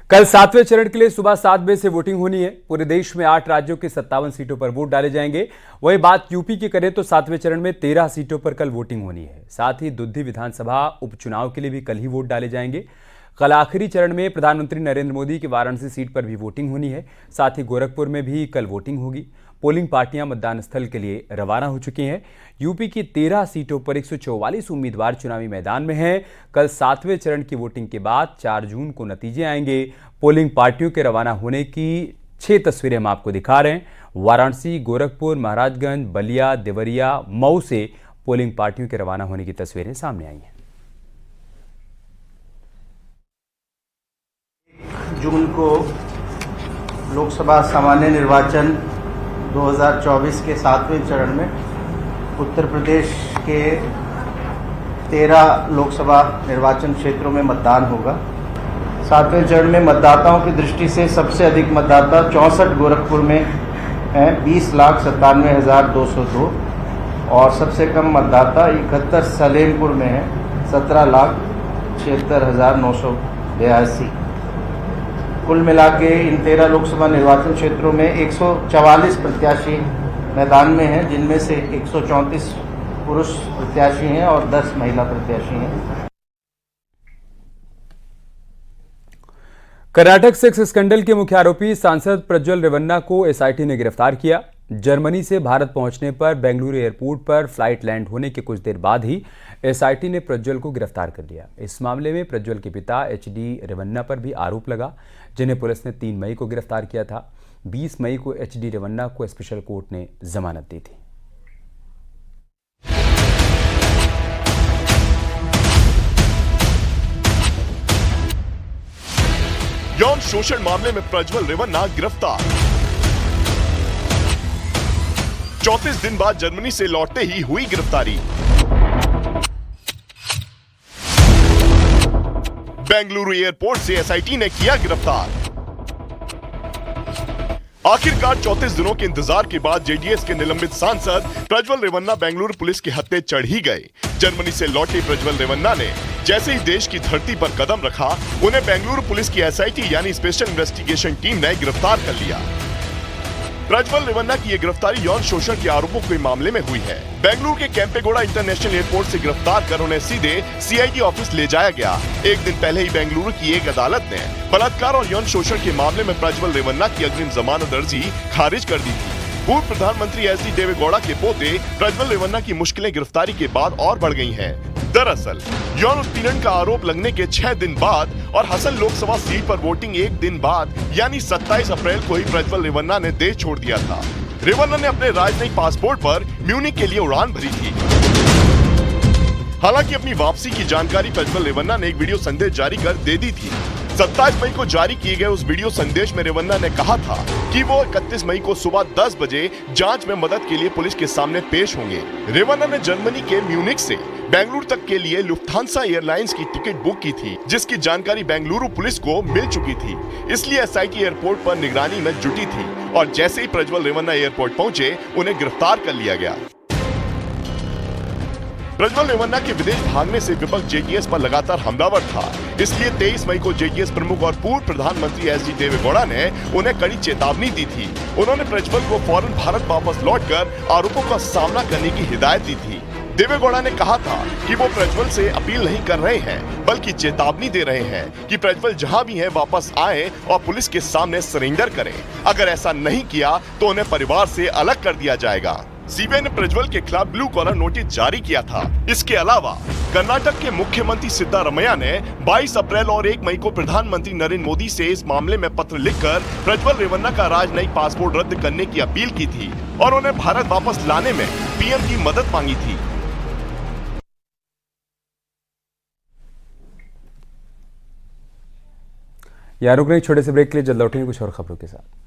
कल 7वें चरण के लिए सुबह 7 बजे से वोटिंग होनी है। पूरे देश में 8 राज्यों की 57 सीटों पर वोट डाले जाएंगे। वही बात यूपी की करें तो 7वें चरण में 13 सीटों पर कल वोटिंग होनी है। साथ ही दुद्धी विधानसभा उपचुनाव के लिए भी कल ही वोट डाले जाएंगे। कल आखिरी चरण में प्रधानमंत्री नरेंद्र मोदी की वाराणसी सीट पर भी वोटिंग होनी है। साथ ही गोरखपुर में भी कल वोटिंग होगी। पोलिंग पार्टियां मतदान स्थल के लिए रवाना हो चुकी हैं। यूपी की 13 सीटों पर 144 उम्मीदवार चुनावी मैदान में हैं। कल 7वें चरण की वोटिंग के बाद 4 जून को नतीजे आएंगे। पोलिंग पार्टियों के रवाना होने की 6 तस्वीरें हम आपको दिखा रहे हैं। वाराणसी, गोरखपुर, महाराजगंज, बलिया, देवरिया, मऊ से पोलिंग पार्टियों के रवाना होने की तस्वीरें सामने आई हैं। जून को लोकसभा सामान्य निर्वाचन 2024 के 7वें चरण में उत्तर प्रदेश के 13 लोकसभा निर्वाचन क्षेत्रों में मतदान होगा। 7वें चरण में मतदाताओं की दृष्टि से सबसे अधिक मतदाता 64 गोरखपुर में हैं, 20,97,202 और सबसे कम मतदाता 71 सलेमपुर में है, 17,76,982। कुल मिला के इन 13 लोकसभा निर्वाचन क्षेत्रों में 144 प्रत्याशी मैदान में हैं, जिनमें से 134 पुरुष प्रत्याशी हैं और 10 महिला प्रत्याशी हैं। कर्नाटक सेक्स स्कैंडल के मुख्य आरोपी सांसद प्रज्वल रेवन्ना को एसआईटी ने गिरफ्तार किया। जर्मनी से भारत पहुंचने पर बेंगलुरु एयरपोर्ट पर फ्लाइट लैंड होने के कुछ देर बाद ही एसआईटी ने प्रज्वल को गिरफ्तार कर लिया। इस मामले में प्रज्वल के पिता एचडी रेवन्ना पर भी आरोप लगा, जिन्हें पुलिस ने 3 मई को गिरफ्तार किया था। 20 मई को एचडी रेवन्ना को स्पेशल कोर्ट ने जमानत दी थी। यौन शोषण मामले में प्रज्वल रेवन्ना गिरफ्तार। 34 दिन बाद जर्मनी से लौटते ही हुई गिरफ्तारी। बेंगलुरु एयरपोर्ट से एसआईटी ने किया गिरफ्तार। आखिरकार 34 दिनों के इंतजार के बाद जेडीएस के निलंबित सांसद प्रज्वल रेवन्ना बेंगलुरु पुलिस के हत्थे चढ़ ही गए। जर्मनी से लौटे प्रज्वल रेवन्ना ने जैसे ही देश की धरती पर कदम रखा, उन्हें बेंगलुरु पुलिस की एसआईटी यानी स्पेशल इन्वेस्टिगेशन टीम ने गिरफ्तार कर लिया। प्रज्वल रेवन्ना की यह गिरफ्तारी यौन शोषण के आरोपों के मामले में हुई है। बेंगलुरु के केम्पेगौड़ा इंटरनेशनल एयरपोर्ट से गिरफ्तार कर उन्हें सीधे सीआईडी ऑफिस ले जाया गया। एक दिन पहले ही बेंगलुरु की एक अदालत ने बलात्कार और यौन शोषण के मामले में प्रज्वल रेवन्ना की अग्रिम जमानत अर्जी खारिज कर दी थी। पूर्व प्रधानमंत्री एचडी देवेगौड़ा के पोते प्रज्वल रेवन्ना की मुश्किलें गिरफ्तारी के बाद और बढ़ गई हैं। दरअसल यौन उत्पीड़न का आरोप लगने के 6 दिन बाद और हसन लोकसभा सीट पर वोटिंग एक दिन बाद यानी 27 अप्रैल को ही प्रज्वल रेवन्ना ने देश छोड़ दिया था। रेवन्ना ने अपने राजनयिक पासपोर्ट पर म्यूनिख के लिए उड़ान भरी थी। हालांकि अपनी वापसी की जानकारी प्रज्वल रेवन्ना ने एक वीडियो संदेश जारी कर दे दी थी। 27 मई को जारी किए गए उस वीडियो संदेश में रेवन्ना ने कहा था कि वो 31 मई को सुबह 10 बजे जांच में मदद के लिए पुलिस के सामने पेश होंगे। रेवन्ना ने जर्मनी के म्यूनिख से बेंगलुरु तक के लिए लुफ्थांसा एयरलाइंस की टिकट बुक की थी, जिसकी जानकारी बेंगलुरु पुलिस को मिल चुकी थी। इसलिए एसआईटी एयरपोर्ट पर निगरानी में जुटी थी और जैसे ही प्रज्वल रेवन्ना एयरपोर्ट पहुंचे, उन्हें गिरफ्तार कर लिया गया। प्रज्वल रेवन्ना के विदेश भागने से विपक्ष जेडीएस पर लगातार हमलावर था। इसलिए 23 मई को जेडीएस प्रमुख और पूर्व प्रधानमंत्री एचडी देवेगौड़ा ने उन्हें कड़ी चेतावनी दी थी। उन्होंने प्रज्वल को फौरन भारत वापस लौटकर आरोपों का सामना करने की हिदायत दी थी। देवेगौड़ा ने कहा था कि वो प्रज्वल से अपील नहीं कर रहे हैं, बल्कि चेतावनी दे रहे हैं कि प्रज्वल जहां भी है वापस आए और पुलिस के सामने सरेंडर करें। अगर ऐसा नहीं किया तो उन्हें परिवार से अलग कर दिया जाएगा। सीबीआई ने प्रज्वल के खिलाफ ब्लू कॉलर नोटिस जारी किया था। इसके अलावा कर्नाटक के मुख्यमंत्री सिद्धारमैया ने 22 अप्रैल और 1 मई को प्रधानमंत्री नरेंद्र मोदी से इस मामले में पत्र लिखकर प्रज्वल रेवन्ना का राजनयिक पासपोर्ट रद्द करने की अपील की थी और उन्हें भारत वापस लाने में पीएम की मदद मांगी थी। यहाँ रुक रहे छोटे से ब्रेक के लिए, जल्द लौटेंगे कुछ और खबरों के साथ।